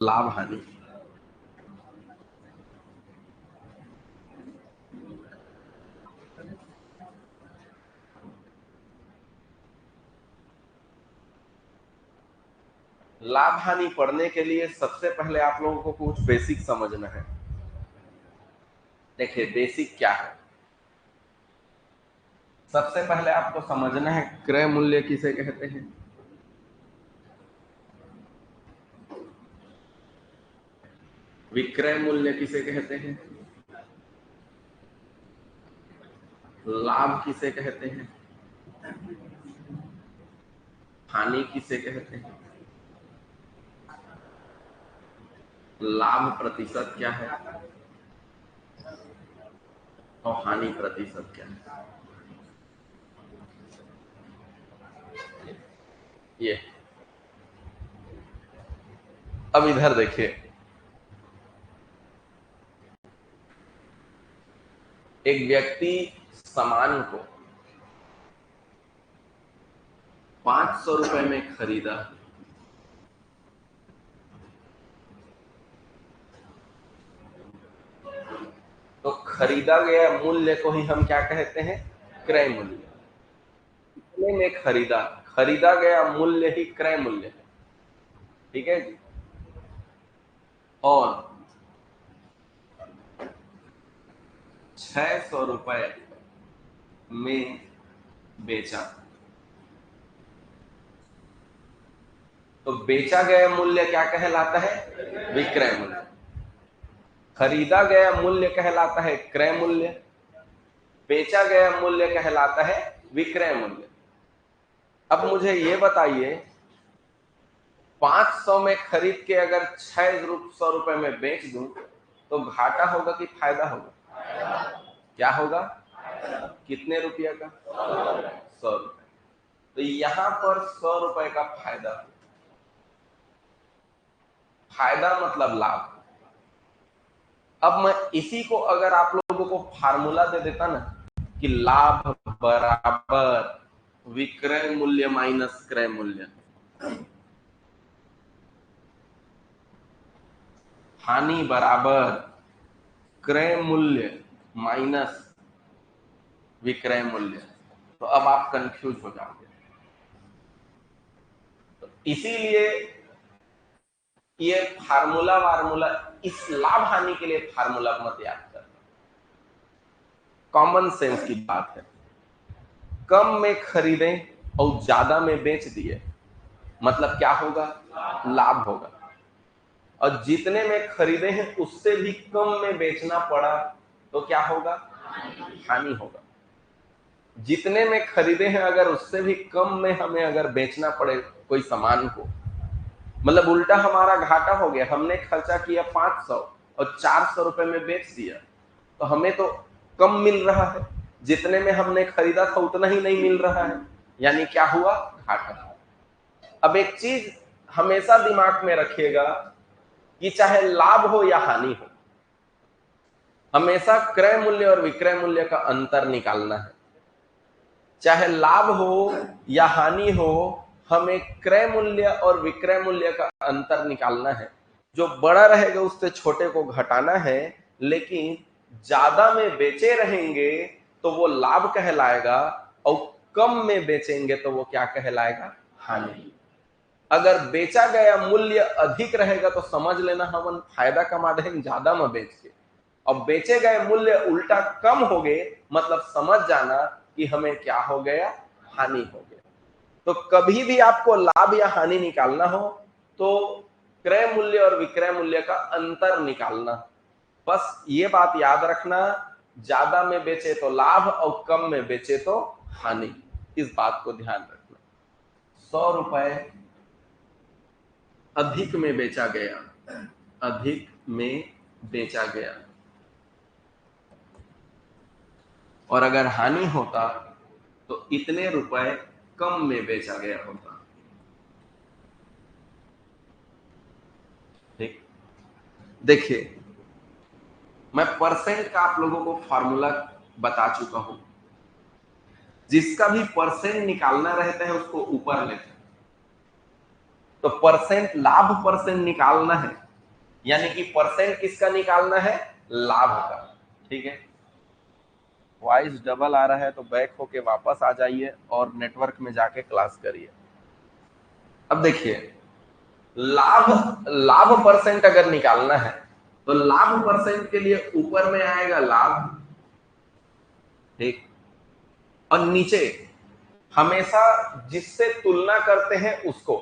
लाभ हानि। लाभ हानि पढ़ने के लिए सबसे पहले आप लोगों को कुछ बेसिक समझना है। देखिए बेसिक क्या है, सबसे पहले आपको समझना है क्रय मूल्य किसे कहते हैं। विक्रय मूल्य किसे कहते हैं। लाभ किसे कहते हैं। हानि किसे कहते हैं। लाभ प्रतिशत क्या है और हानि प्रतिशत क्या है। ये अब इधर देखिए, एक व्यक्ति सामान को 500 रुपए में खरीदा, तो खरीदा गया मूल्य को ही हम क्या कहते हैं, क्रय मूल्य। कितने में खरीदा, खरीदा गया मूल्य ही क्रय मूल्य है, ठीक है जी। और 600 रुपए में बेचा, तो बेचा गया मूल्य क्या कहलाता है, विक्रय मूल्य। खरीदा गया मूल्य कहलाता है क्रय मूल्य, बेचा गया मूल्य कहलाता है विक्रय मूल्य। अब मुझे ये बताइए, 500 में खरीद के अगर 600 रुपए में बेच दूं तो घाटा होगा कि फायदा होगा, क्या होगा, कितने रुपया का, 100 रुपए। तो यहां पर 100 रुपए का फायदा, फायदा मतलब लाभ। अब मैं इसी को अगर आप लोगों को फार्मूला दे देता ना कि लाभ बराबर विक्रय मूल्य माइनस क्रय मूल्य, हानि बराबर क्रय मूल्य माइनस विक्रय मूल्य, तो अब आप कंफ्यूज हो जाओगे। तो इसीलिए ये फार्मूला इस लाभ हानि के लिए फार्मूला मत याद करना, कॉमन सेंस की बात है। कम में खरीदें और ज्यादा में बेच दिए, मतलब क्या होगा, लाभ होगा। और जितने में खरीदे हैं उससे भी कम में बेचना पड़ा तो क्या होगा, हानि होगा। जितने में खरीदे हैं अगर उससे भी कम में हमें अगर बेचना पड़े कोई सामान को, मतलब उल्टा हमारा घाटा हो गया। हमने खर्चा किया 500 और 400 रुपए में बेच दिया, तो हमें तो कम मिल रहा है, जितने में हमने खरीदा था उतना ही नहीं मिल रहा है, यानी क्या हुआ, घाटा। अब एक चीज हमेशा दिमाग में रखिएगा कि चाहे लाभ हो या हानि हो, हमेशा क्रय मूल्य और विक्रय मूल्य का अंतर निकालना है। चाहे लाभ हो या हानि हो, हमें क्रय मूल्य और विक्रय मूल्य का अंतर निकालना है। जो बड़ा रहेगा उससे छोटे को घटाना है, लेकिन ज्यादा में बेचे रहेंगे तो वो लाभ कहलाएगा और कम में बेचेंगे तो वो क्या कहलाएगा, हानि। अगर बेचा गया मूल्य अधिक रहेगा तो समझ लेना हम फायदा कमा देंगे ज्यादा में बेच के, और बेचे गए मूल्य उल्टा कम हो गए, मतलब समझ जाना कि हमें क्या हो गया, हानि हो गया। तो कभी भी आपको लाभ या हानि निकालना हो तो क्रय मूल्य और विक्रय मूल्य का अंतर निकालना। बस ये बात याद रखना, ज्यादा में बेचे तो लाभ और कम में बेचे तो हानि, इस बात को ध्यान रखना। 100 रुपए अधिक में बेचा गया, अधिक में बेचा गया, और अगर हानि होता तो इतने रुपए कम में बेचा गया होता, ठीक। देखिए मैं परसेंट का आप लोगों को फॉर्मूला बता चुका हूं, जिसका भी परसेंट निकालना रहता है उसको ऊपर लेते हैं। तो परसेंट, लाभ परसेंट निकालना है यानी कि परसेंट किसका निकालना है, लाभ का। ठीक है, वॉइस डबल आ रहा है तो बैक होके वापस आ जाइए और नेटवर्क में जाके क्लास करिए। अब देखिए, लाभ लाभ परसेंट अगर निकालना है तो लाभ परसेंट के लिए ऊपर में आएगा लाभ, ठीक, और नीचे हमेशा जिससे तुलना करते हैं उसको।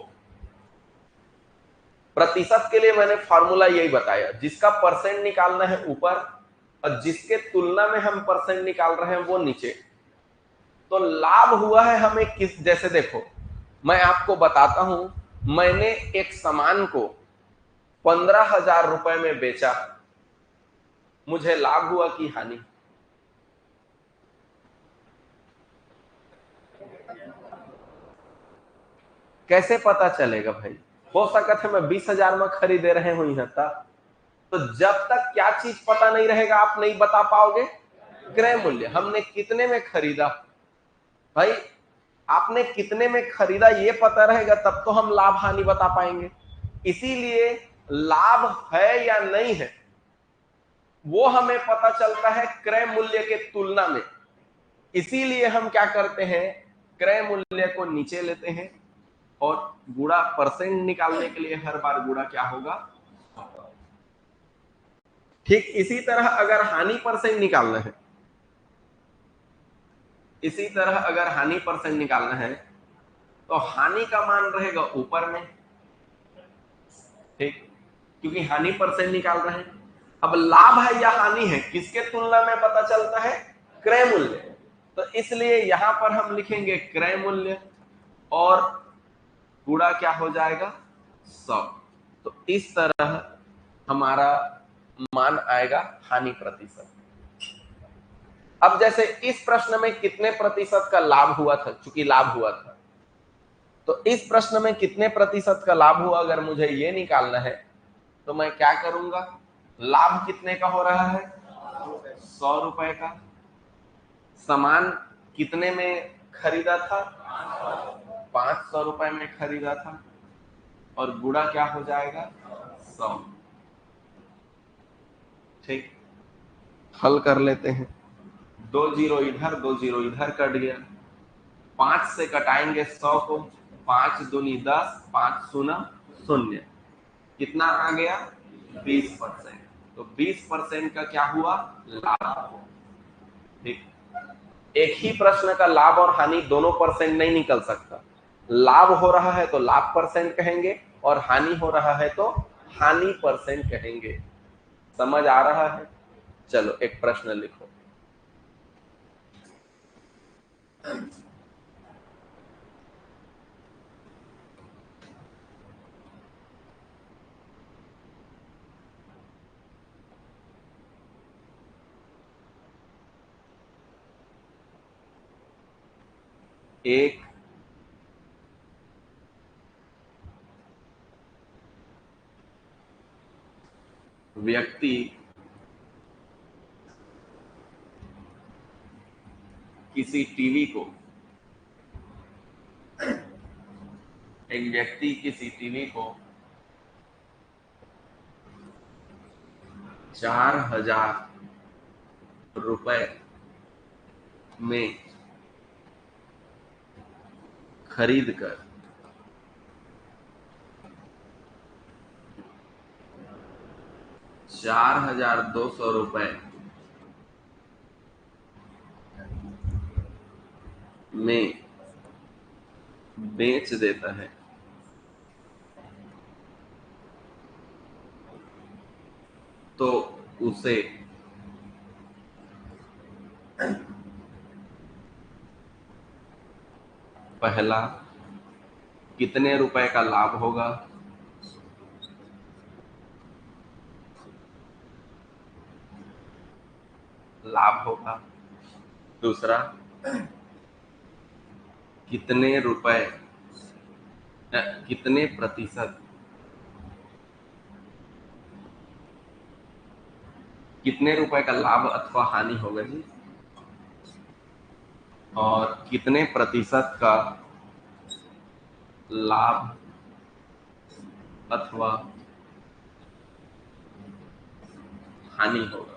प्रतिशत के लिए मैंने फॉर्मूला यही बताया, जिसका परसेंट निकालना है ऊपर और जिसके तुलना में हम परसेंट निकाल रहे हैं वो नीचे। तो लाभ हुआ है हमें किस, जैसे देखो मैं आपको बताता हूं, मैंने एक सामान को 15,000 रुपए में बेचा, मुझे लाभ हुआ कि हानि? कैसे पता चलेगा भाई? हो सकता है मैं 20,000 में खरीदे रहे हुई है तब। तो जब तक क्या चीज पता नहीं रहेगा आप नहीं बता पाओगे क्रय मूल्य। हमने कितने में खरीदा भाई, आपने कितने में खरीदा ये पता रहेगा तब तो हम लाभ हानि बता पाएंगे। इसीलिए लाभ है या नहीं है वो हमें पता चलता है क्रय मूल्य के तुलना में। इसीलिए हम क्या करते हैं, क्रय मूल्य को नीचे लेते हैं और गुणा परसेंट निकालने के लिए हर बार गुणा क्या होगा। ठीक इसी तरह अगर हानि परसेंट निकालना है, इसी तरह अगर हानि परसेंट निकालना है तो हानि का मान रहेगा ऊपर में, ठीक, क्योंकि हानि परसेंट निकाल रहे हैं। अब लाभ है या हानि है किसके तुलना में पता चलता है, क्रय मूल्य। तो इसलिए यहां पर हम लिखेंगे क्रय मूल्य और गुणा क्या हो जाएगा 100। तो इस तरह हमारा मान आएगा हानि प्रतिशत। अब जैसे इस प्रश्न में कितने प्रतिशत का लाभ हुआ था, चूंकि लाभ हुआ था तो इस प्रश्न में कितने प्रतिशत का लाभ हुआ अगर मुझे ये निकालना है तो मैं क्या करूंगा, लाभ कितने का हो रहा है 100 रुपए का, सामान कितने में खरीदा था 500 रुपए में खरीदा था और गुणा क्या हो जाएगा 100। ठीक, हल कर लेते हैं। 2 जीरो इधर 2 जीरो इधर कट गया, 5 से कटाएंगे 100 को, 5 दूनी 10, 5 शून्य शून्य, कितना आ गया 20%। तो 20% का क्या हुआ लाभ। ठीक, एक ही प्रश्न का लाभ और हानि दोनों परसेंट नहीं निकल सकता। लाभ हो रहा है तो लाभ परसेंट कहेंगे और हानि हो रहा है तो हानि परसेंट कहेंगे। समझ आ रहा है? चलो एक प्रश्न लिखो। एक व्यक्ति किसी टीवी को, एक व्यक्ति किसी टीवी को 4,000 रुपए में खरीद कर 4,200 रुपए में बेच देता है तो उसे पहला कितने रुपए का लाभ होगा, लाभ होगा। दूसरा कितने रुपए कितने प्रतिशत, कितने रुपए का लाभ अथवा हानि होगा जी, और कितने प्रतिशत का लाभ अथवा हानि होगा।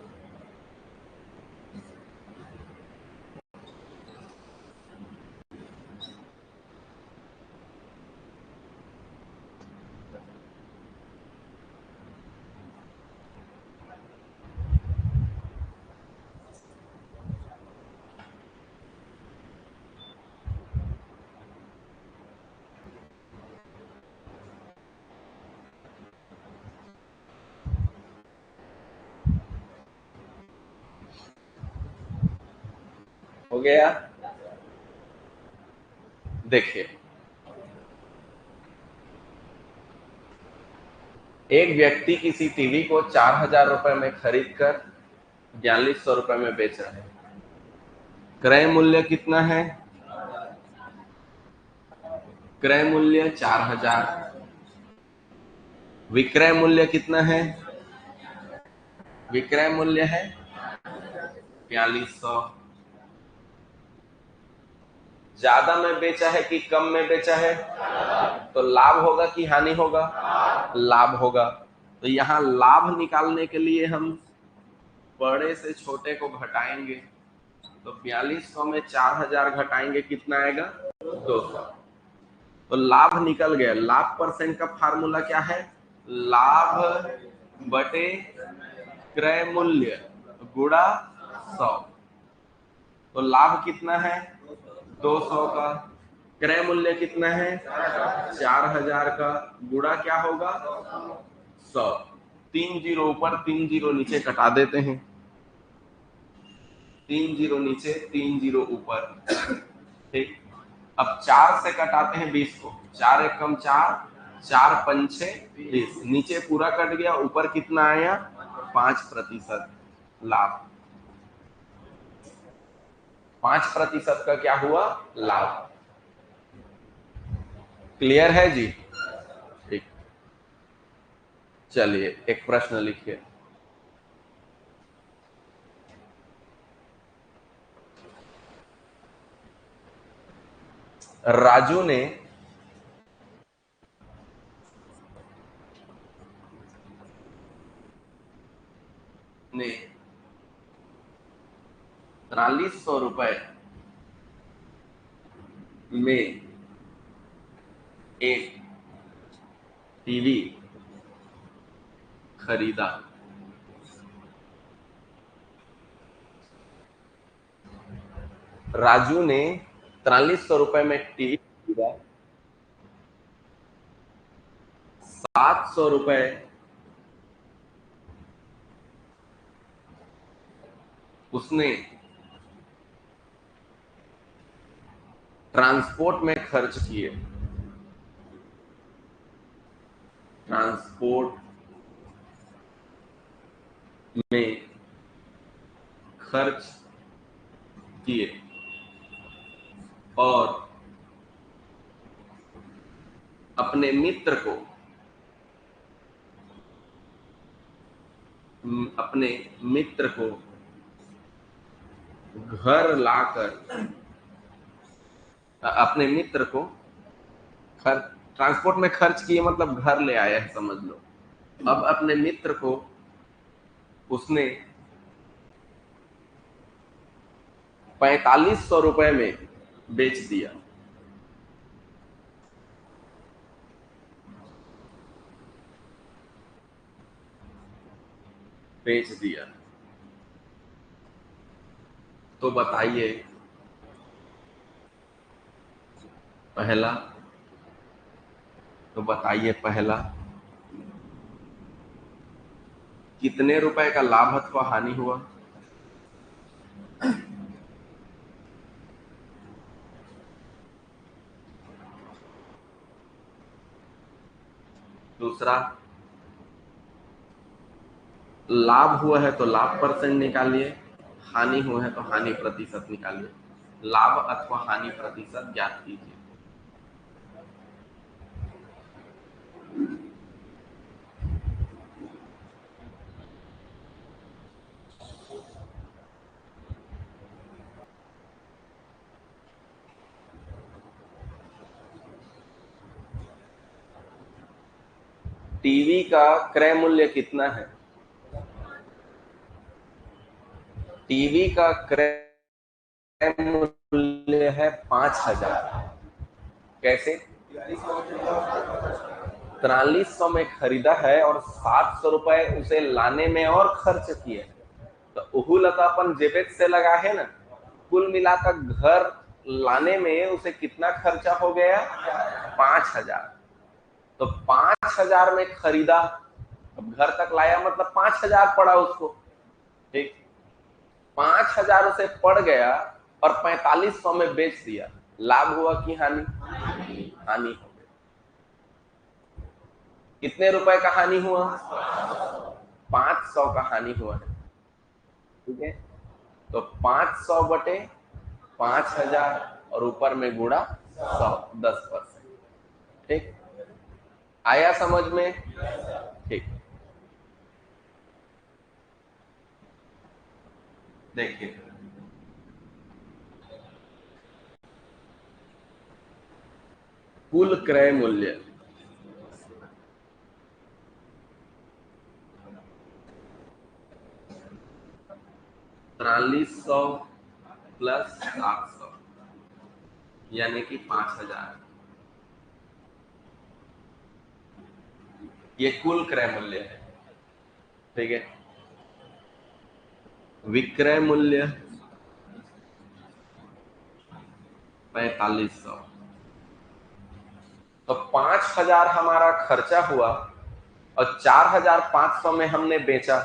हो गया? देखिए, एक व्यक्ति किसी टीवी को 4,000 रुपए में खरीद कर 4200 रुपए में बेच रहा है। क्रय मूल्य कितना है? क्रय मूल्य 4,000। विक्रय मूल्य कितना है? विक्रय मूल्य है 4200। ज्यादा में बेचा है कि कम में बेचा है? तो लाभ होगा कि हानि होगा? लाभ होगा। तो यहां लाभ निकालने के लिए हम बड़े से छोटे को घटाएंगे। तो 4200 में 4,000 घटाएंगे, कितना आएगा? 200। तो लाभ निकल गया। लाभ परसेंट का फार्मूला क्या है? लाभ बटे क्रय मूल्य गुणा 100। तो लाभ कितना है? 200 का। क्रय मूल्य कितना है? 4,000 का। गुणा क्या होगा? 100। 3 जीरो ऊपर 3 जीरो नीचे कटा देते हैं। 3 जीरो नीचे 3 जीरो ऊपर। ठीक। अब 4 से कटाते हैं 20 को। 4 एक कम 4, 4 पंचे 20। नीचे पूरा कट गया, ऊपर कितना आया? 5% लाभ। 5% का क्या हुआ? लाभ। क्लियर है जी? ठीक। चलिए एक प्रश्न लिखिए। राजू ने ने 4300 रुपए में एक टीवी खरीदा। राजू ने 4300 रुपए में टीवी खरीदा। 700 रुपए उसने ट्रांसपोर्ट में खर्च किए। ट्रांसपोर्ट में खर्च किए और अपने मित्र को अपने मित्र को घर लाकर अपने मित्र को ट्रांसपोर्ट में खर्च किए मतलब घर ले आया है, समझ लो। अब अपने मित्र को उसने 4500 रुपए में बेच दिया। बेच दिया। तो बताइए, पहला तो बताइए पहला कितने रुपए का लाभ अथवा हानि हुआ? दूसरा, लाभ हुआ है तो लाभ परसेंट निकालिए, हानि हुआ है तो हानि प्रतिशत निकालिए। लाभ अथवा हानि प्रतिशत ज्ञात कीजिए। टीवी का क्रय मूल्य कितना है? टीवी का क्रय मूल्य है 5,000। कैसे? 4300 में खरीदा है और 700 रुपए उसे लाने में और खर्च किए, तो उहुलता अपन जेबेत से लगा है ना, कुल मिलाकर घर लाने में उसे कितना खर्चा हो गया? 5,000। तो 5,000 में खरीदा, अब घर तक लाया मतलब 5,000 पड़ा उसको, ठीक। 5,000 उसे पड़ गया और 4500 में बेच दिया, लाभ हुआ कि हानि? हानि हो गई। कितने रुपए का हानि हुआ? 500 का हानि हुआ है, ठीक है। तो 500 बटे 5,000 और ऊपर में गुणा 100, 10%, ठीक। आया समझ में? ठीक। देखिए, कुल क्रय मूल्य 4300 प्लस 700 यानी कि 5,000, ये कुल क्रय मूल्य है, ठीक है। विक्रय मूल्य 4500, तो 5,000 हमारा खर्चा हुआ और 4,500 में हमने बेचा,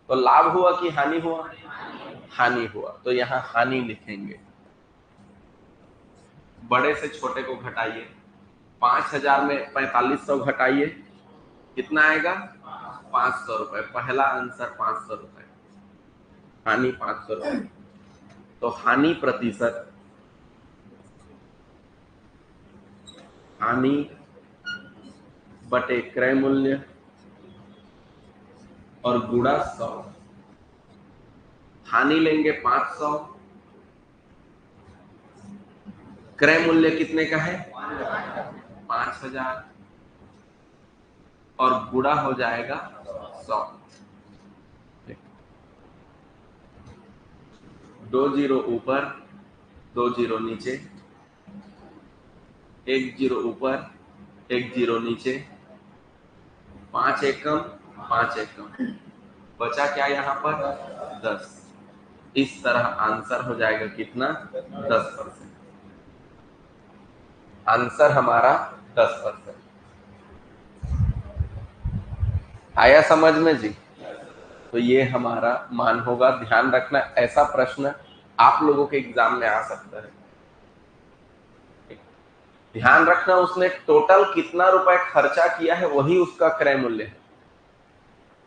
तो लाभ हुआ कि हानि हुआ? हानि हुआ, तो यहां हानि लिखेंगे। बड़े से छोटे को घटाइए, 5,000 में 4500 घटाइए, कितना आएगा? 500 रुपए। पहला आंसर 500 रुपए, हानि 500 रुपए। तो हानि प्रतिशत, हानि बटे क्रय मूल्य और गुणा 100। हानि लेंगे 500, क्रय मूल्य कितने का है? 5,000 और गुणा हो जाएगा 100। 2 जीरो ऊपर, 2 जीरो नीचे, 1 जीरो ऊपर, 1 जीरो नीचे, 5 एकम, 5 एकम, बचा क्या यहाँ पर? 10। इस तरह आंसर हो जाएगा कितना? 10%। आंसर हमारा 10%। आया समझ में जी? तो ये हमारा मान होगा। ध्यान रखना, ऐसा प्रश्न आप लोगों के एग्जाम में आ सकता है। ध्यान रखना, उसने टोटल कितना रुपए खर्चा किया है वही उसका क्रय मूल्य है।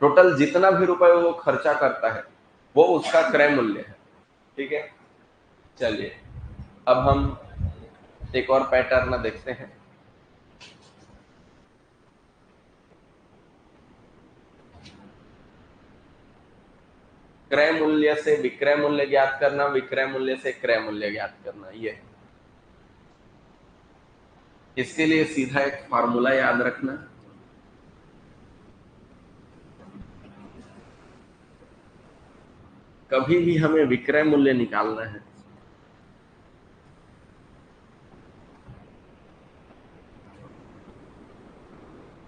टोटल जितना भी रुपए वो खर्चा करता है वो उसका क्रय मूल्य है, ठीक है। चलिए, अब हम एक और पैटर्न देखते हैं। क्रय मूल्य से विक्रय मूल्य ज्ञात करना, विक्रय मूल्य से क्रय मूल्य ज्ञात करना, ये इसके लिए सीधा एक फॉर्मूला याद रखना। कभी भी हमें विक्रय मूल्य निकालना है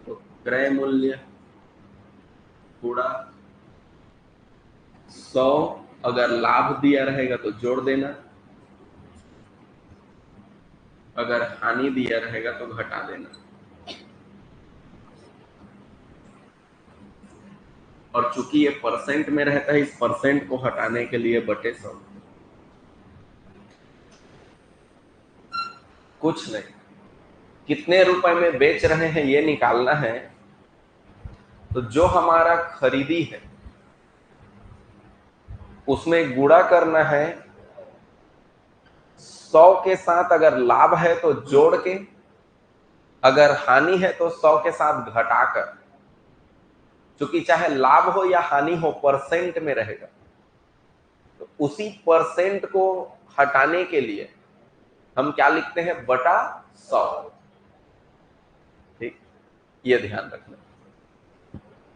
तो क्रय मूल्य गुणा 100, अगर लाभ दिया रहेगा तो जोड़ देना, अगर हानि दिया रहेगा तो घटा देना। और चूंकि ये परसेंट में रहता है, इस परसेंट को हटाने के लिए बटे 100। कुछ नहीं, कितने रुपए में बेच रहे हैं ये निकालना है। तो जो हमारा खरीदी है उसमें गुणा करना है 100 के साथ, अगर लाभ है तो जोड़ के, अगर हानि है तो 100 के साथ घटाकर। क्योंकि चाहे लाभ हो या हानि हो परसेंट में रहेगा, तो उसी परसेंट को हटाने के लिए हम क्या लिखते हैं? बटा 100, ठीक। ये ध्यान रखना।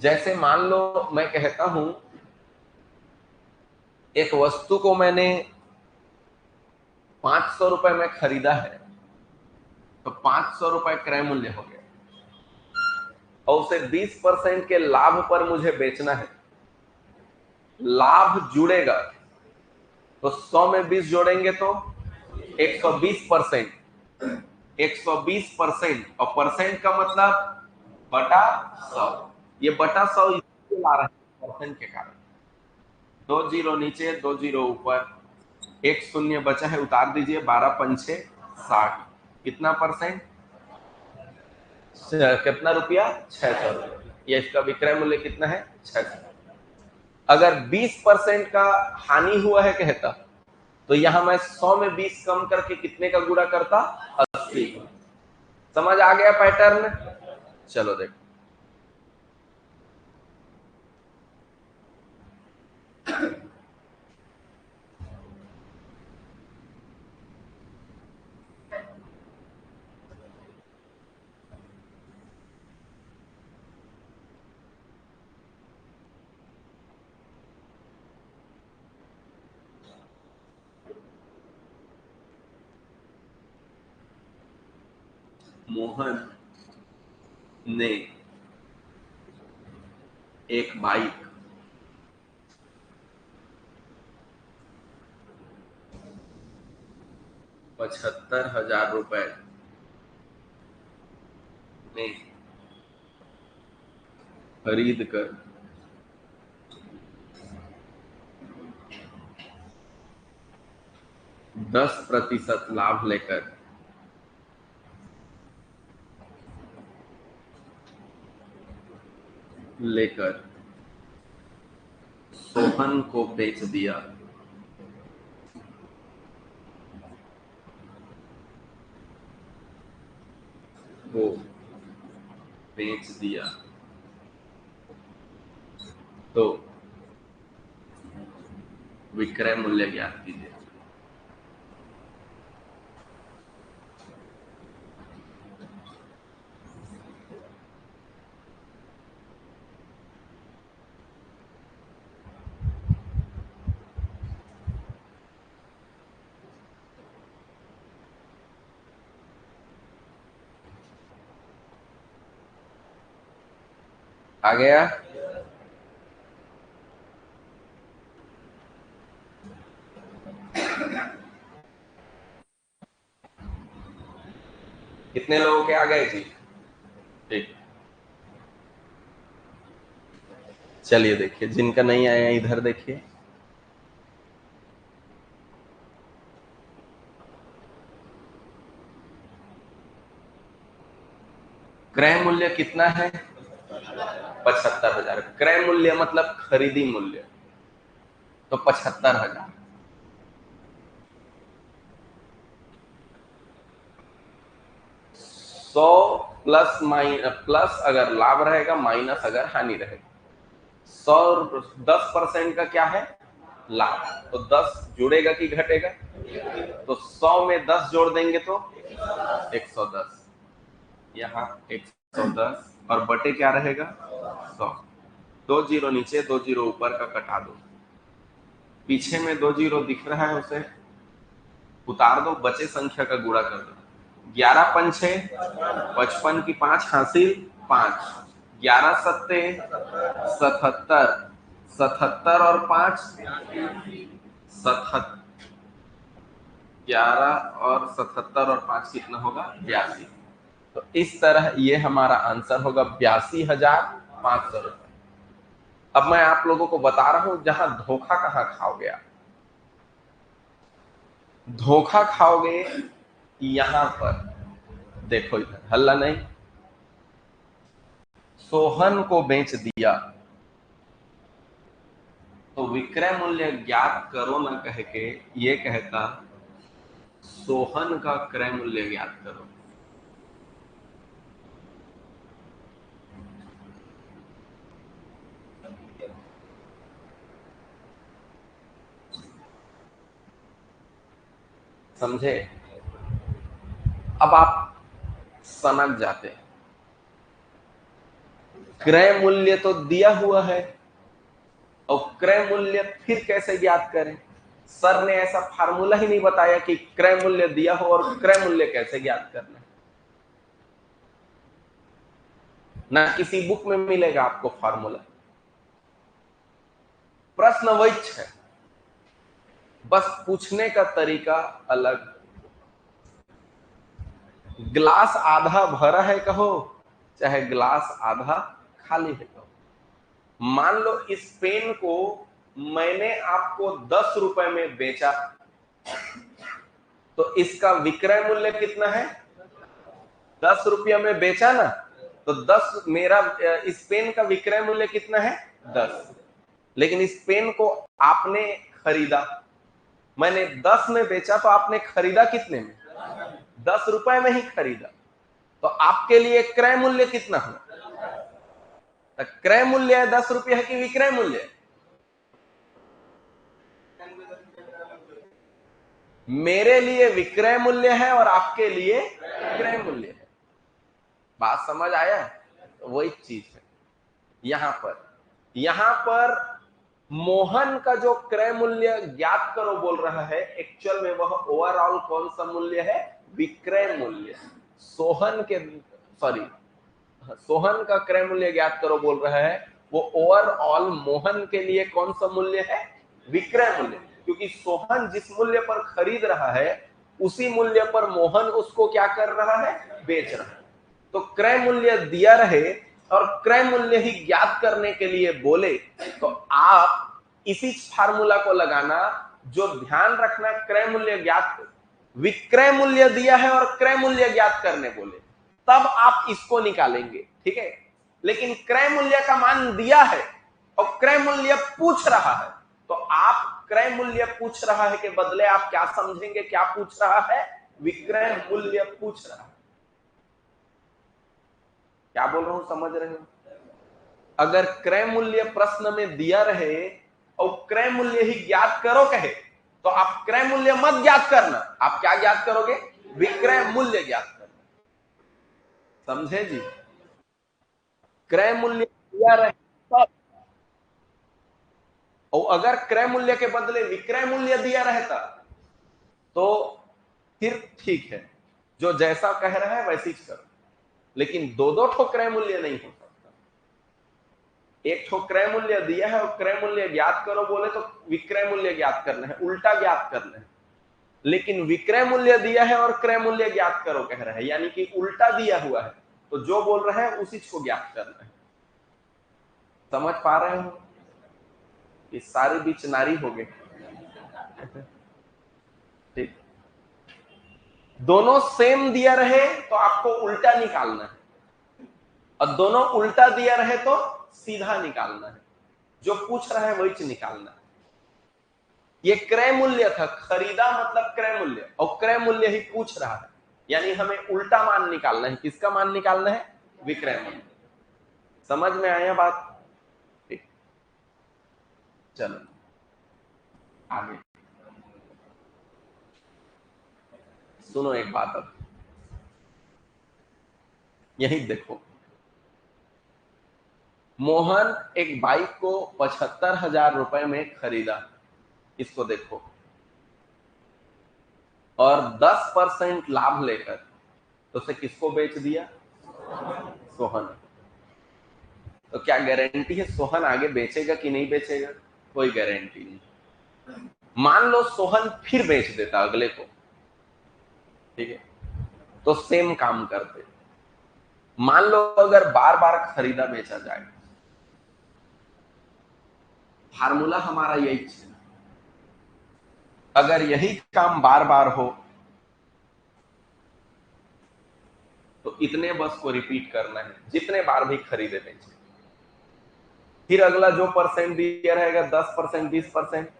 जैसे मान लो मैं कहता हूं एक वस्तु को मैंने 500 रुपए में खरीदा है, तो 500 रुपए क्रय मूल्य हो गया, और उसे 20% के लाभ पर मुझे बेचना है। लाभ जुड़ेगा तो 100 में 20 जोड़ेंगे तो 120%। 120% और परसेंट का मतलब बटा 100। ये बटा 100 इसलिए ला रहे हैं परसेंट के कारण। 2 जीरो नीचे, 2 जीरो ऊपर, एक शून्य बचा है, उतार दीजिए। 12 पंचे 60। कितना परसेंट? कितना रुपया? 600 रुपया। ये इसका विक्रय मूल्य कितना है? 600। अगर 20% का हानि हुआ है कहता, तो यहां मैं 100 में 20 कम करके कितने का गुणा करता? 80। समझ आ गया पैटर्न? चलो देखो, मोहन ने एक बाइक 75,000 रुपए में खरीद कर 10% लाभ लेकर सोहन को बेच दिया। वो बेच दिया तो विक्रय मूल्य ज्ञात कीजिए। आ गया? कितने लोगों के आ गए जी? ठीक, चलिए देखिए, जिनका नहीं आया इधर देखिए। क्रय मूल्य कितना है? 75,000। क्रय मूल्य मतलब खरीदी मूल्य, तो 75,000। 100 प्लस अगर लाभ रहेगा, माइनस अगर हानि रहेगा। 10% का क्या है? लाभ। तो 10 जुड़ेगा कि घटेगा? तो 100 में 10 जोड़ देंगे तो 110। यहाँ 110 और बटे क्या रहेगा? 100। 2 जीरो नीचे, 2 जीरो ऊपर का कटा दो। पीछे में 2 जीरो दिख रहा है, उसे उतार दो, बचे संख्या का गुणा कर दो। 11 पंचे 55 की 5 हासिल 5। 11 सत्ते 77। 77 और 5 77। 11 और 77 और 5 कितना होगा? 82। तो इस तरह ये हमारा आंसर होगा 82,500 रुपए। अब मैं आप लोगों को बता रहा हूं जहां धोखा कहां खाओगे आप। धोखा खाओगे यहां पर, देखो इधर हल्ला नहीं। सोहन को बेच दिया, तो विक्रय मूल्य ज्ञात करो ना कह के ये कहता सोहन का क्रय मूल्य ज्ञात करो। समझे? अब आप सनक जाते हैं, क्रय मूल्य तो दिया हुआ है और क्रय मूल्य फिर कैसे ज्ञात करें? सर ने ऐसा फार्मूला ही नहीं बताया कि क्रय मूल्य दिया हो और क्रय मूल्य कैसे ज्ञात करना है। ना किसी बुक में मिलेगा आपको फार्मूला। प्रश्न वही है, बस पूछने का तरीका अलग। ग्लास आधा भरा है कहो, चाहे ग्लास आधा खाली है कहो। मान लो इस पेन को मैंने आपको 10 रुपए में बेचा, तो इसका विक्रय मूल्य कितना है? 10 रुपया में बेचा ना, तो 10 मेरा इस पेन का विक्रय मूल्य कितना है? 10। लेकिन इस पेन को आपने खरीदा, मैंने 10 में बेचा, तो आपने खरीदा कितने में? 10 रुपए में ही खरीदा, तो आपके लिए क्रय मूल्य कितना हुआ? तो क्रय मूल्य है 10 रुपये है कि विक्रय मूल्य है? मेरे लिए विक्रय मूल्य है और आपके लिए क्रय मूल्य है। बात समझ आया? तो वही चीज है यहां पर मोहन का जो क्रय मूल्य ज्ञात करो बोल रहा है, एक्चुअल में वह ओवरऑल कौन सा मूल्य है? विक्रय मूल्य। सोहन का क्रय मूल्य ज्ञात करो बोल रहा है, वो ओवरऑल मोहन के लिए कौन सा मूल्य है? विक्रय मूल्य। क्योंकि सोहन जिस मूल्य पर खरीद रहा है, उसी मूल्य पर मोहन उसको क्या कर रहा है? बेच रहा है। तो क्रय मूल्य दिया रहे और क्रय मूल्य ही ज्ञात करने के लिए बोले, तो आप इसी फार्मूला को लगाना। जो ध्यान रखना, क्रय मूल्य ज्ञात, विक्रय मूल्य दिया है और क्रय मूल्य ज्ञात करने बोले, तब आप इसको निकालेंगे, ठीक है। लेकिन क्रय मूल्य का मान दिया है और क्रय मूल्य पूछ रहा है, तो आप क्रय मूल्य पूछ रहा है के बदले आप क्या समझेंगे? क्या पूछ रहा है? विक्रय मूल्य पूछ रहा है। क्या बोल रहा हूं, समझ रहे हो? अगर क्रय मूल्य प्रश्न में दिया रहे और क्रय मूल्य ही ज्ञात करो कहे, तो आप क्रय मूल्य मत ज्ञात करना। आप क्या ज्ञात करोगे? विक्रय मूल्य ज्ञात करना। समझे जी? क्रय मूल्य दिया रहे तब, और अगर क्रय मूल्य के बदले विक्रय मूल्य दिया रहता तो फिर ठीक है, जो जैसा कह रहा है वैसी करो। लेकिन दो दो ठो क्रय मूल्य नहीं हो सकता। एक ठो क्रय मूल्य दिया है और क्रय मूल्य ज्ञात करो बोले तो विक्रय मूल्य ज्ञात करना है, उल्टा ज्ञात करना है। लेकिन विक्रय मूल्य दिया है और क्रय मूल्य ज्ञात करो कह रहा है, यानी कि उल्टा दिया हुआ है, तो जो बोल रहे हैं उसी को ज्ञात करना है। समझ पा रहे हो? ये सारे बीच नारी हो गए। ठीक, दोनों सेम दिया रहे तो आपको उल्टा निकालना है, और दोनों उल्टा दिया रहे तो सीधा निकालना है। जो पूछ रहा है वही निकालना है। ये क्रय मूल्य था, खरीदा मतलब क्रय मूल्य, और क्रय मूल्य ही पूछ रहा है, यानी हमें उल्टा मान निकालना है। किसका मान निकालना है? विक्रय मूल्य। समझ में आया बात? ठीक, चलो आगे सुनो एक बात। अब यही देखो, मोहन एक बाइक को 75,000 रुपए में खरीदा, इसको देखो, और 10% लाभ लेकर तो उसे किसको बेच दिया? सोहन। तो क्या गारंटी है सोहन आगे बेचेगा कि नहीं बेचेगा? कोई गारंटी नहीं। मान लो सोहन फिर बेच देता अगले को, ठीक है, तो सेम काम करते। मान लो अगर बार बार खरीदा बेचा जाए, फार्मूला हमारा यही है, अगर यही काम बार बार हो तो इतने बस को रिपीट करना है, जितने बार भी खरीदे बेचे। फिर अगला जो परसेंट दिया रहेगा 10%, 20%,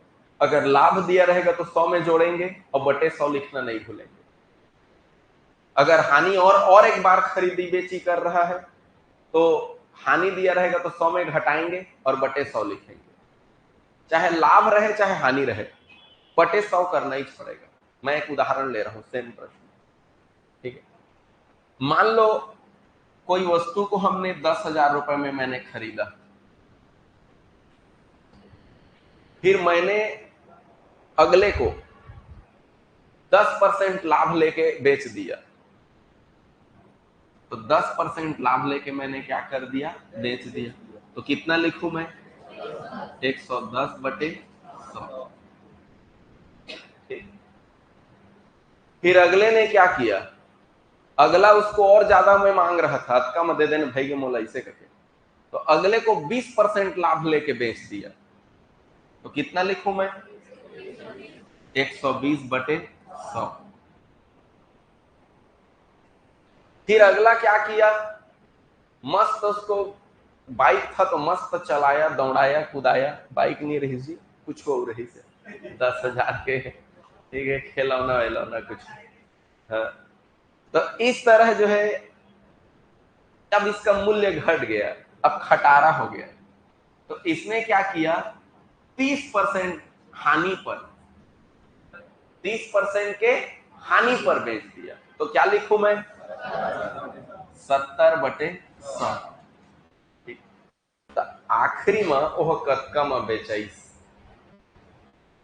अगर लाभ दिया रहेगा तो 100 में जोड़ेंगे और बटे 100 लिखना नहीं भूलेंगे। अगर हानि और एक बार खरीदी बेची कर रहा है तो हानि दिया रहेगा तो 100 में घटाएंगे और बटे 100 लिखेंगे। चाहे लाभ रहे चाहे हानि रहे, बटे 100 करना ही पड़ेगा। मैं एक उदाहरण ले रहा हूं, सेम प्रश्न, ठीक है। मान लो कोई वस्तु को हमने 10,000 रुपए में मैंने खरीदा, फिर मैंने अगले को 10% लाभ लेके बेच दिया, तो 10% लाभ लेके मैंने क्या कर दिया, बेच दिया। तो कितना लिखूं मैं, 110/100। फिर अगले ने क्या किया, अगला उसको और ज्यादा में मांग रहा था, अतका मत दे देने भाई के मोला ऐसे करके, तो अगले को 20% लाभ लेके बेच दिया। तो कितना लिखूं मैं, 120/100। फिर अगला क्या किया, मस्त उसको बाइक था तो मस्त चलाया, दौड़ाया, कूदाया, बाइक नहीं रही जी, कुछ हो रही से 10,000 के, ठीक है, खिलौना वैलौना कुछ। हाँ, तो इस तरह जो है अब इसका मूल्य घट गया, अब खटारा हो गया। तो इसने क्या किया, 30% हानि पर, 30% के हानि पर बेच दिया। तो क्या लिखूं मैं, 70/100। ठीक, तो आखिरी में वह कतका में बेचाईस।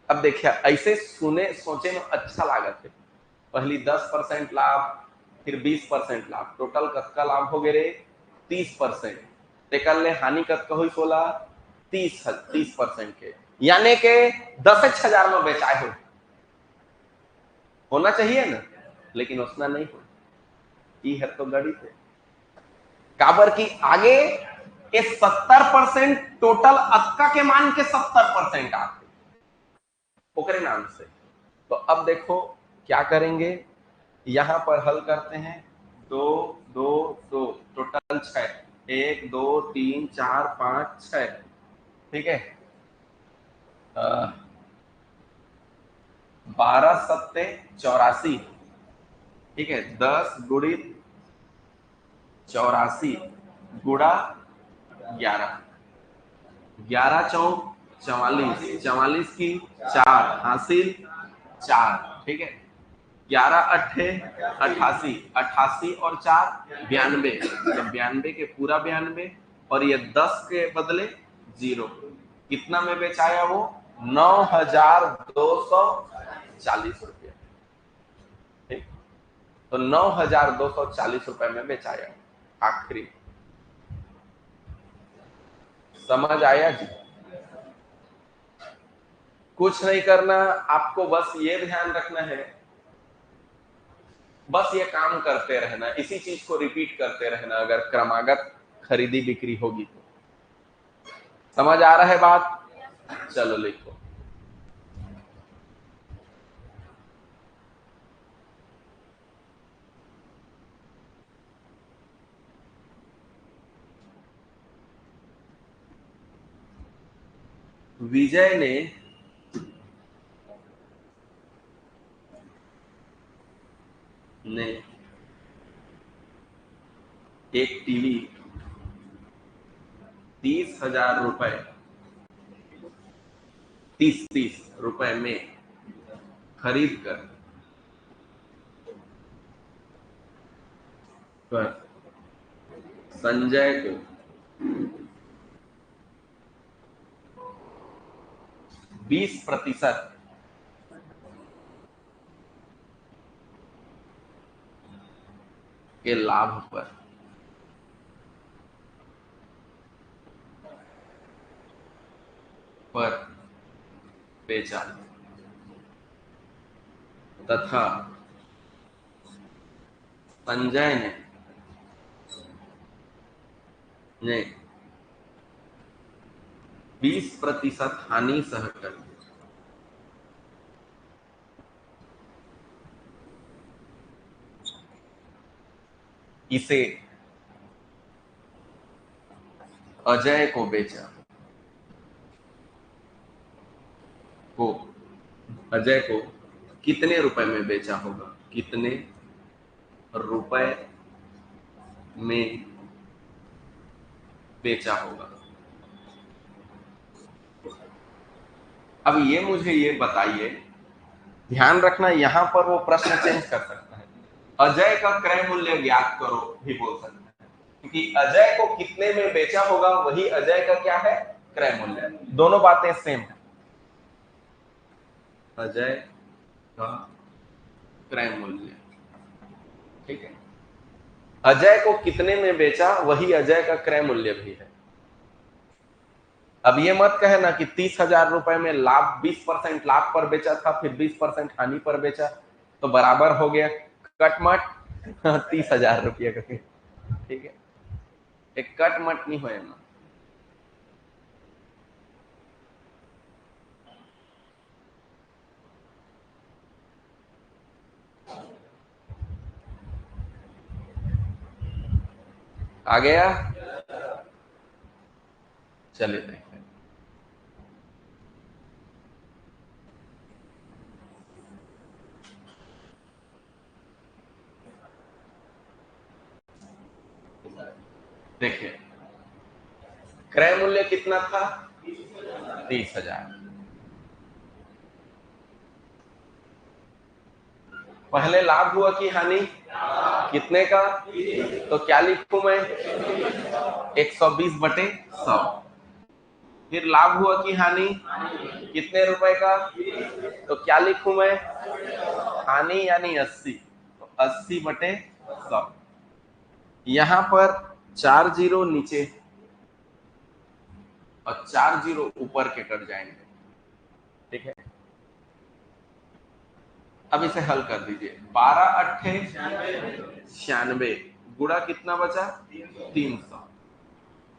अब देखिए ऐसे सुने सोचे में अच्छा लागत है, पहली 10% लाभ, फिर 20% लाभ, टोटल कतका लाभ हो गए रे, 30%। तेकर ले हानि कतका हुई, 30% के, यानी के 10,000 में बेचाए हो, होना चाहिए ना, लेकिन उतना नहीं हो, ये है तो गणित है। काबर की आगे ये 70% टोटल अक्का के मान के 70% आते ओकरे नाम से। तो अब देखो क्या करेंगे, यहां पर हल करते हैं, 2 2 2, टोटल 6, 1 2 3 4 5 6, ठीक है। 12×7=84, ठीक है, 10×84 गुणा 11, 11×4=44, 44 की 4 हासिल 4, ठीक है, 11×8=88, 88 और 4 92, तो 92 के पूरा 92, और ये 10 के बदले 0, कितना में बेचाया वो, 9,240 रुपया, ठीक। तो 9,240 रुपए में बेचाया आखिरी। समझ आया जी, कुछ नहीं करना आपको, बस ये ध्यान रखना है, बस ये काम करते रहना, इसी चीज को रिपीट करते रहना, अगर क्रमागत खरीदी बिक्री होगी तो। समझ आ रहा है बात, चलो लिखो, विजय ने एक टीवी 30,000 रुपए, 30 रुपए में खरीद कर संजय को 20% के लाभ पर बेचा, तथा संजय ने 20% हानि सहकर इसे अजय को बेचा, को अजय को कितने रुपए में बेचा होगा, कितने रुपए में बेचा होगा। अब ये मुझे ये बताइए, ध्यान रखना यहां पर वो प्रश्न चेंज कर सकता है, अजय का क्रय मूल्य ज्ञात करो भी बोल सकता है, क्योंकि अजय को कितने में बेचा होगा वही अजय का क्या है, क्रय मूल्य, दोनों बातें सेम है। अजय का क्रय मूल्य। ठीक है, अजय को कितने में बेचा वही अजय का क्रय मूल्य भी है। अब ये मत कहे ना कि 30,000 रुपए में लाभ 20% लाभ पर बेचा था, फिर 20% हानि पर बेचा, तो बराबर हो गया कटमट 30,000 रुपये का। ठीक है, एक कटमट नहीं होए ना। आ गया, चलिए देखते हैं। देखिए, क्रय मूल्य कितना था? 30,000। पहले लाभ हुआ कि हानि? कितने का? तो क्या लिखूं मैं? 120/100। फिर लाभ हुआ कि हानि? कितने रुपए का? तो क्या लिखूं मैं? हानि यानी 80, तो 80/100। यहां पर 4 जीरो नीचे और 4 जीरो ऊपर के कट जाएंगे। ठीक है, अब इसे हल कर दीजिए। 12 अट्ठे 96, गुणा कितना बचा? 300।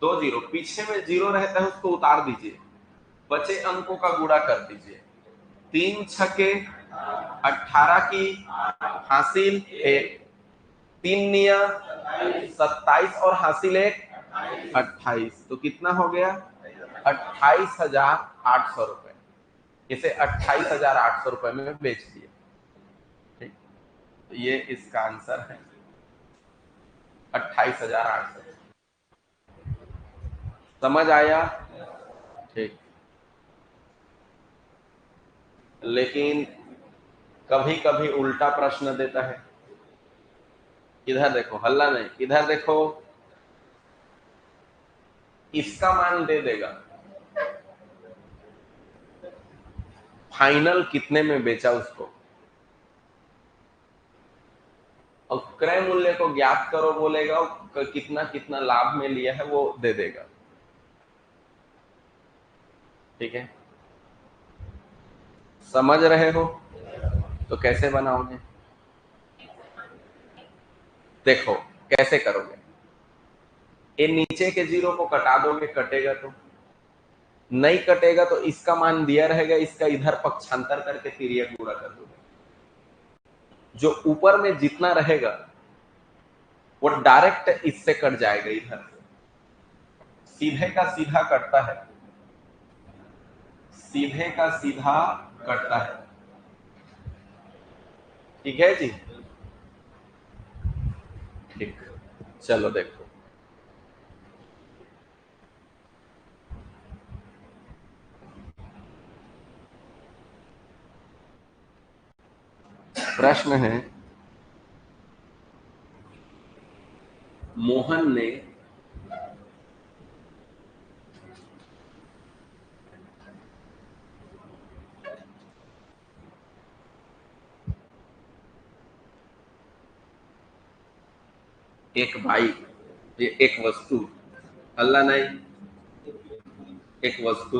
2 जीरो पीछे में जीरो रहता है, उसको उतार दीजिए, बचे अंकों का गुणा कर दीजिए। 3 छके 18 की हासिल 1, 3 निया 27 और हासिल 1 28, तो कितना हो गया? 28,800 रुपए। इसे 28,800 रुपए में बेच दिए। ठीक, तो ये इसका आंसर है 28,800। समझ आया? ठीक, लेकिन कभी कभी उल्टा प्रश्न देता है। इधर देखो, हल्ला नहीं, इधर देखो, इसका मान दे देगा, फाइनल कितने में बेचा उसको, और क्रय मूल्य को ज्ञात करो बोलेगा, कितना कितना लाभ में लिया है वो दे देगा। ठीक है, समझ रहे हो? तो कैसे बनाओगे? देखो कैसे करोगे। ये नीचे के जीरो को कटा दोगे, कटेगा तो नहीं, कटेगा तो इसका मान दिया रहेगा, इसका इधर पक्षांतर करके तिर्यक गुणा कर दोगे। जो ऊपर में जितना रहेगा वो डायरेक्ट इससे कट जाएगा, इधर सीधे का सीधा कटता है, सीधे का सीधा कटता है। ठीक है जी, ठीक, चलो देखो। प्रश्न है, मोहन ने एक बाइक, ये एक वस्तु, अल्लाह नहीं, एक वस्तु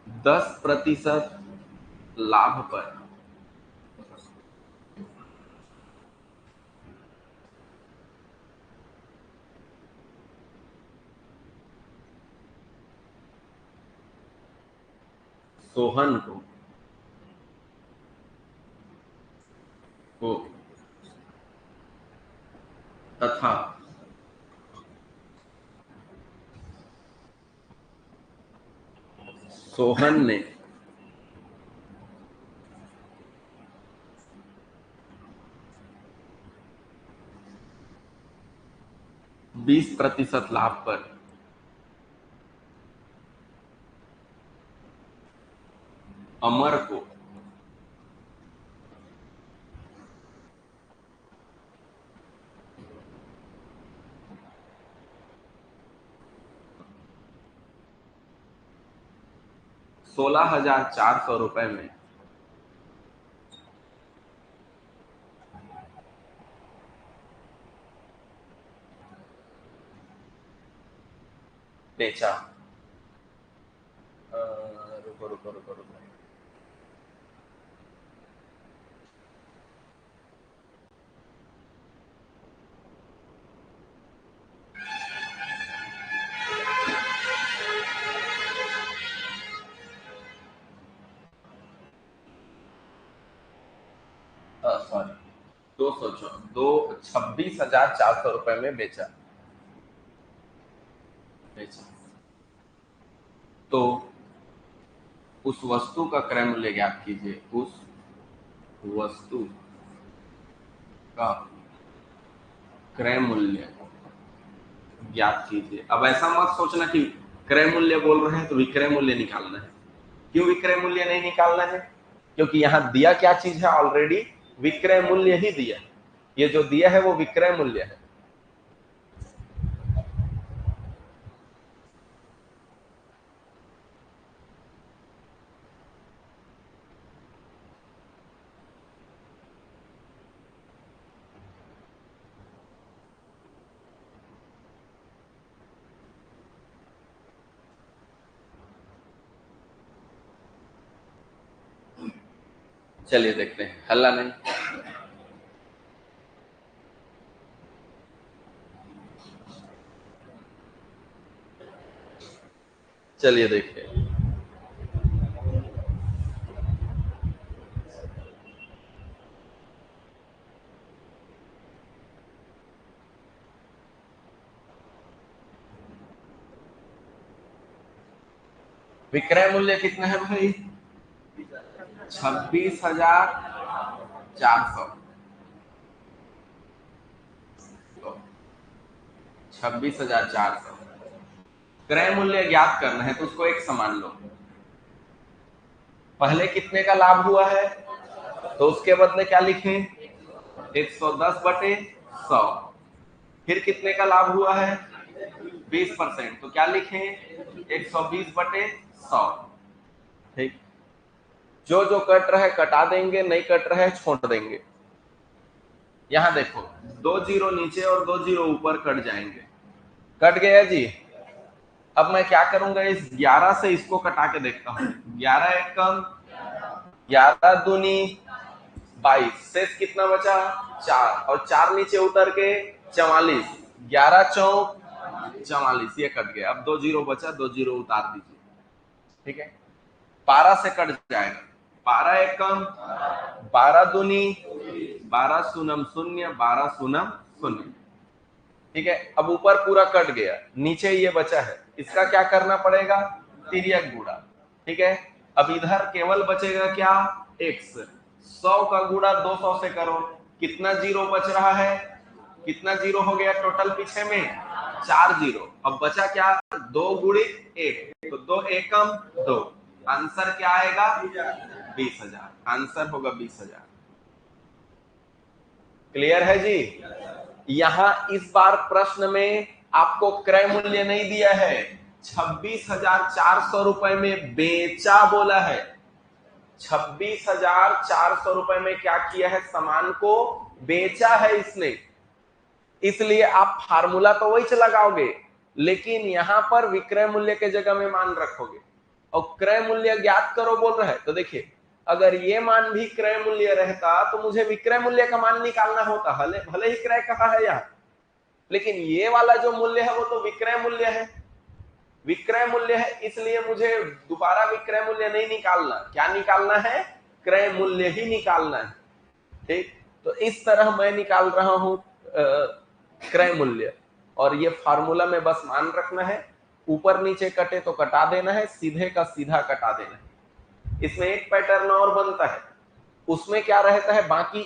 10% लाभ पर सोहन को तथा सोहन ने 20% लाभ पर अमर को 16,400 रुपए में बेचा। रुको रुको रुको रुको, सॉरी, 26,400 रुपए में बेचा। तो उस वस्तु का क्रय मूल्य ज्ञात कीजिए। उस वस्तु का क्रय मूल्य ज्ञात कीजिए। अब ऐसा मत सोचना कि क्रय मूल्य बोल रहे हैं तो विक्रय मूल्य निकालना है। क्यों विक्रय मूल्य नहीं निकालना है? क्योंकि यहां दिया क्या चीज है? ऑलरेडी विक्रय मूल्य ही दिया। ये जो दिया है वो विक्रय मूल्य है। चलिए देखते हैं, हल्ला नहीं। चलिए देखिए, विक्रय मूल्य कितना है भाई? 26,400। 26,400 क्रय मूल्य ज्ञात करना है तो उसको एक समान लो। पहले कितने का लाभ हुआ है तो उसके बदले क्या लिखें? 110/100। फिर कितने का लाभ हुआ है? 20%, तो क्या लिखें? 120/100। ठीक, जो जो कट रहा है कटा देंगे, नहीं कट रहा है छोड़ देंगे। यहां देखो, 2 जीरो नीचे और 2 जीरो ऊपर कट जाएंगे। कट गया जी। अब मैं क्या करूंगा, इस 11 से इसको कटा के देखता हूं। 11 एक कम, 11 दूनी 22, शेष कितना बचा? 4, और 4 नीचे उतर के 44, 11 चौक 44, ये कट गया। अब 2 जीरो बचा, 2 जीरो उतार दीजिए। ठीक है, 12 से कट जाएगा। 12 एक कम, 12 दूनी 12 शून्यम शून्य, 12 शून्यम शून्य। ठीक है, अब ऊपर पूरा कट गया, नीचे ये बचा है, इसका क्या करना पड़ेगा? तिर्यक गुणा। ठीक है, अब इधर केवल बचेगा क्या? x। 100 का गुणा 200 से करो, कितना जीरो बच रहा है? कितना जीरो हो गया टोटल पीछे में? 4 जीरो। अब बचा क्या? 2 गुणित 1, तो 2 एकम 2। आंसर क्या आएगा? 20,000। आंसर होगा 20,000। क्लियर है जी? यहां इस बार प्रश्न में आपको क्रय मूल्य नहीं दिया है, 26,400 रुपए में बेचा बोला है। 26,400 रुपए में क्या किया है? सामान को बेचा है इसने। इसलिए आप फार्मूला तो वही से लगाओगे, लेकिन यहां पर विक्रय मूल्य के जगह में मान रखोगे। और क्रय मूल्य ज्ञात करो बोल रहा है, तो देखिए, अगर ये मान भी क्रय मूल्य रहता तो मुझे विक्रय मूल्य का मान निकालना होता। भले ही क्रय कहा है यहाँ, लेकिन ये वाला जो मूल्य है वो तो विक्रय मूल्य है। विक्रय मूल्य है, इसलिए मुझे दोबारा विक्रय मूल्य नहीं निकालना। क्या निकालना है? क्रय मूल्य ही निकालना है। ठीक, तो इस तरह मैं निकाल रहा हूं क्रय मूल्य, और ये फार्मूला में बस मान रखना है। ऊपर नीचे कटे तो कटा देना है, सीधे का सीधा कटा देना है। इसमें एक पैटर्न और बनता है, उसमें क्या रहता है? बाकी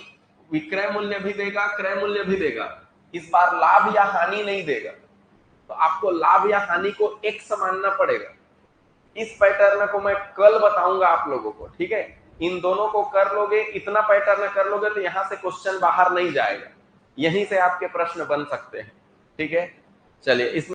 विक्रय मूल्य भी देगा, क्रय मूल्य भी देगा। इस बार लाभ या हानि नहीं देगा, तो आपको लाभ या हानि को एक मानना पड़ेगा। इस पैटर्न को मैं कल बताऊंगा आप लोगों को। ठीक है, इन दोनों को कर लोगे, इतना पैटर्न कर लोगे तो यहां से क्वेश्चन बाहर नहीं जाएगा, यहीं से आपके प्रश्न बन सकते हैं। ठीक है, चलिए इसमें